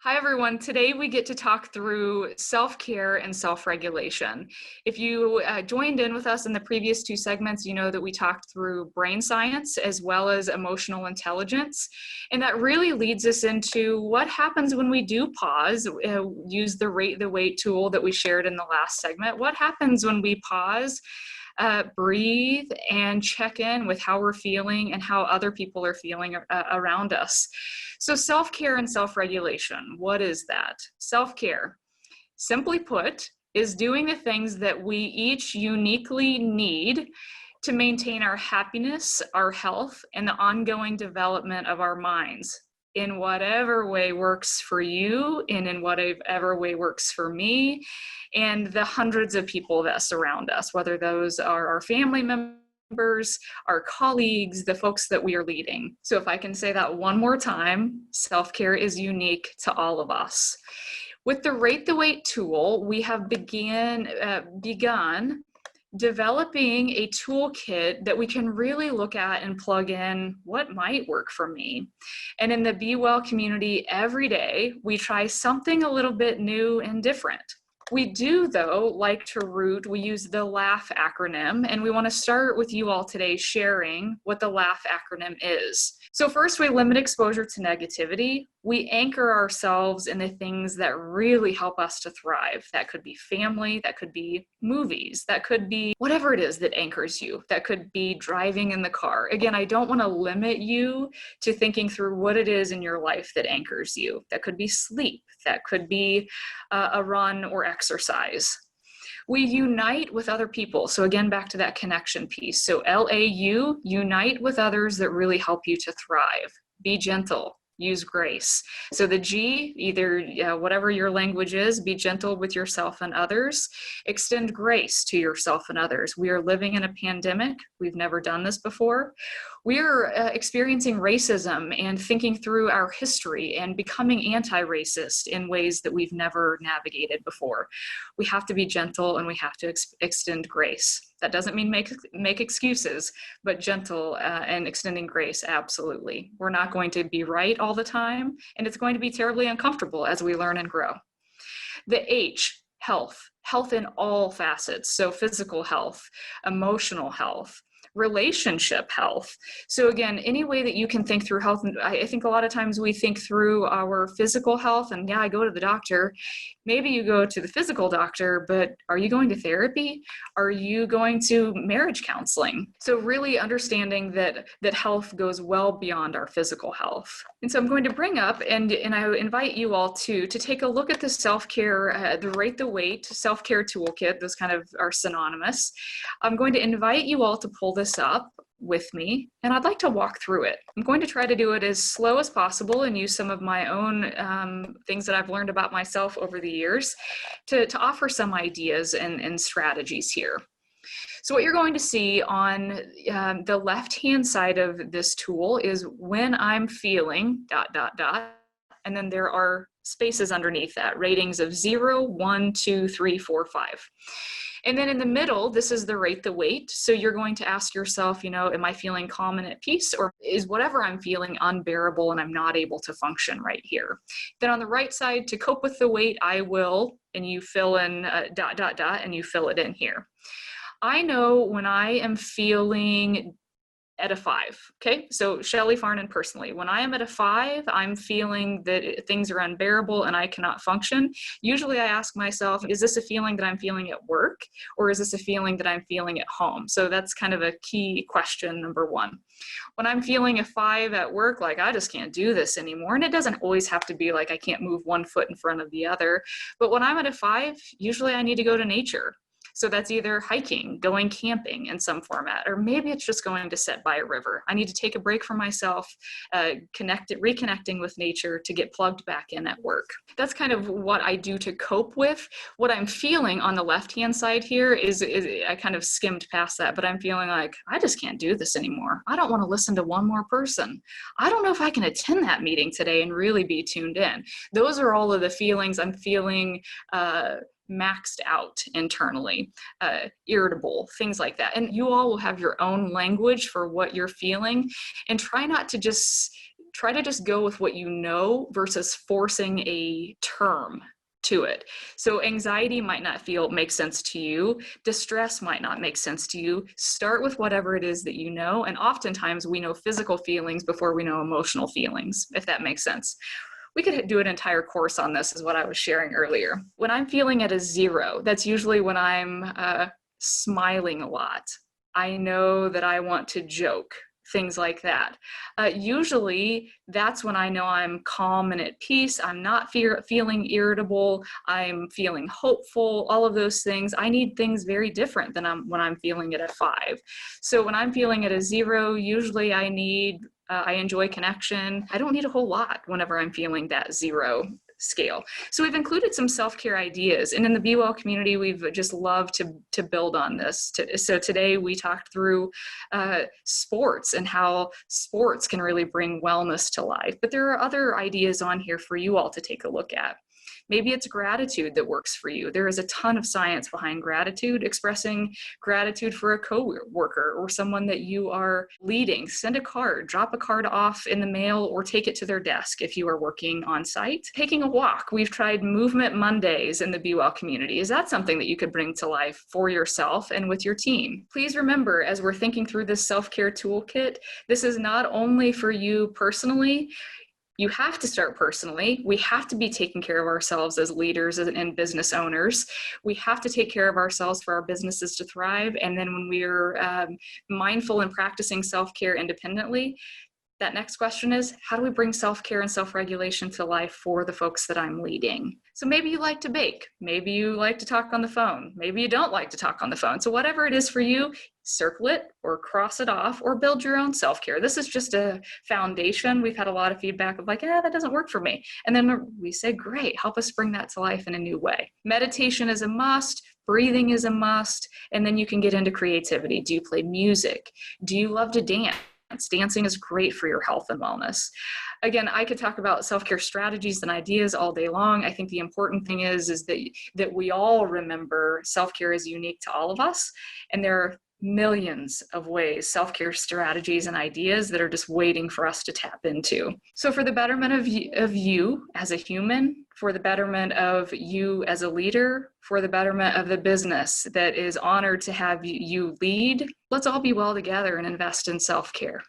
Hi, everyone. Today we get to talk through self-care and self-regulation. If you joined in with us in the previous two segments, you know that we talked through brain science as well as emotional intelligence. And that really leads us into what happens when we do pause, use the rate the weight tool that we shared in the last segment. What happens when we pause, breathe, and check in with how we're feeling and how other people are feeling around us. So self-care and self-regulation, what is that? Self-care, simply put, is doing the things that we each uniquely need to maintain our happiness, our health, and the ongoing development of our minds in whatever way works for you and in whatever way works for me and the hundreds of people that surround us, whether those are our family members, our colleagues, the folks that we are leading. So if I can say that one more time, self-care is unique to all of us. With the Rate the Weight tool, we have begun developing a toolkit that we can really look at and plug in what might work for me. And in the Be Well community, every day, we try something a little bit new and different. We do, though, like to root, we use the LAUGH acronym, and we want to start with you all today sharing what the LAUGH acronym is. So first, we limit exposure to negativity. We anchor ourselves in the things that really help us to thrive. That could be family, that could be movies, that could be whatever it is that anchors you. That could be driving in the car. Again, I don't want to limit you to thinking through what it is in your life that anchors you. That could be sleep, that could be a run or exercise. We unite with other people. So again, back to that connection piece. So LAU, unite with others that really help you to thrive. Be gentle. Use grace. So the G, either whatever your language is, be gentle with yourself and others. Extend grace to yourself and others. We are living in a pandemic. We've never done this before. We are experiencing racism and thinking through our history and becoming anti-racist in ways that we've never navigated before. We have to be gentle and we have to extend grace. That doesn't mean make excuses, but gentle and extending grace, absolutely. We're not going to be right all the time, and it's going to be terribly uncomfortable as we learn and grow. The H, health. Health in all facets, so physical health, emotional health, relationship health. So again, any way that you can think through health, and I think a lot of times we think through our physical health and I go to the doctor. Maybe you go to the physical doctor, but are you going to therapy? Are you going to marriage counseling? So really understanding that health goes well beyond our physical health. And so I'm going to bring up, and I invite you all to take a look at the self-care, the Rate the Weight self-care toolkit. Those kind of are synonymous. I'm going to invite you all to pull this up with me, and I'd like to walk through it. I'm going to try to do it as slow as possible and use some of my own things that I've learned about myself over the years to offer some ideas and strategies here. So what you're going to see on the left-hand side of this tool is when I'm feeling ... and then there are spaces underneath that, ratings of 0, 1, 2, 3, 4, 5. And then in the middle, this is the Rate the Weight. So you're going to ask yourself, am I feeling calm and at peace, or is whatever I'm feeling unbearable and I'm not able to function right here? Then on the right side, to cope with the weight, I will, and you fill in ... and you fill it in here. I know when I am feeling at a 5, okay? So Shelley Farnan personally, when I am at a 5, I'm feeling that things are unbearable and I cannot function. Usually I ask myself, is this a feeling that I'm feeling at work, or is this a feeling that I'm feeling at home? So that's kind of a key question, number one. When I'm feeling a 5 at work, like I just can't do this anymore, and it doesn't always have to be like I can't move one foot in front of the other, but when I'm at a 5, usually I need to go to nature. So that's either hiking, going camping in some format, or maybe it's just going to sit by a river. I need to take a break from myself, reconnecting with nature to get plugged back in at work. That's kind of what I do to cope with. What I'm feeling on the left-hand side here is I kind of skimmed past that, but I'm feeling like, I just can't do this anymore. I don't want to listen to one more person. I don't know if I can attend that meeting today and really be tuned in. Those are all of the feelings I'm feeling maxed out internally, irritable, things like that. And you all will have your own language for what you're feeling, and try not to just try to just go with what you know versus forcing a term to it. So anxiety might not make sense to you. Distress might not make sense to you. Start with whatever it is that you know. And oftentimes we know physical feelings before we know emotional feelings, if that makes sense. We could do an entire course on this, is what I was sharing earlier. When I'm feeling at a 0, that's usually when I'm smiling a lot. I know that I want to joke, things like that. Usually that's when I know I'm calm and at peace. I'm not feeling irritable. I'm feeling hopeful, all of those things. I need things very different than when I'm feeling it at 5. So when I'm feeling at a 0, usually I enjoy connection. I don't need a whole lot whenever I'm feeling that 0 scale. So we've included some self-care ideas, and in the Be Well community, we've just loved to build on this. So today we talked through sports and how sports can really bring wellness to life. But there are other ideas on here for you all to take a look at. Maybe it's gratitude that works for you. There is a ton of science behind gratitude, expressing gratitude for a coworker or someone that you are leading. Send a card, drop a card off in the mail, or take it to their desk if you are working on site. Taking a walk. We've tried Movement Mondays in the Be Well community. Is that something that you could bring to life for yourself and with your team? Please remember, as we're thinking through this self-care toolkit, this is not only for you personally. You have to start personally. We have to be taking care of ourselves as leaders and business owners. We have to take care of ourselves for our businesses to thrive. And then when we're mindful and practicing self-care independently, that next question is, how do we bring self-care and self-regulation to life for the folks that I'm leading? So maybe you like to bake. Maybe you like to talk on the phone. Maybe you don't like to talk on the phone. So whatever it is for you, circle it or cross it off or build your own self-care. This is just a foundation. We've had a lot of feedback of like, that doesn't work for me. And then we say, great, help us bring that to life in a new way. Meditation is a must. Breathing is a must. And then you can get into creativity. Do you play music? Do you love to dance? Dancing is great for your health and wellness. Again, I could talk about self-care strategies and ideas all day long. I think the important thing is that we all remember self-care is unique to all of us. And there are millions of ways, self-care strategies and ideas that are just waiting for us to tap into. So for the betterment of you as a human, for the betterment of you as a leader, for the betterment of the business that is honored to have you lead, let's all be well together and invest in self-care.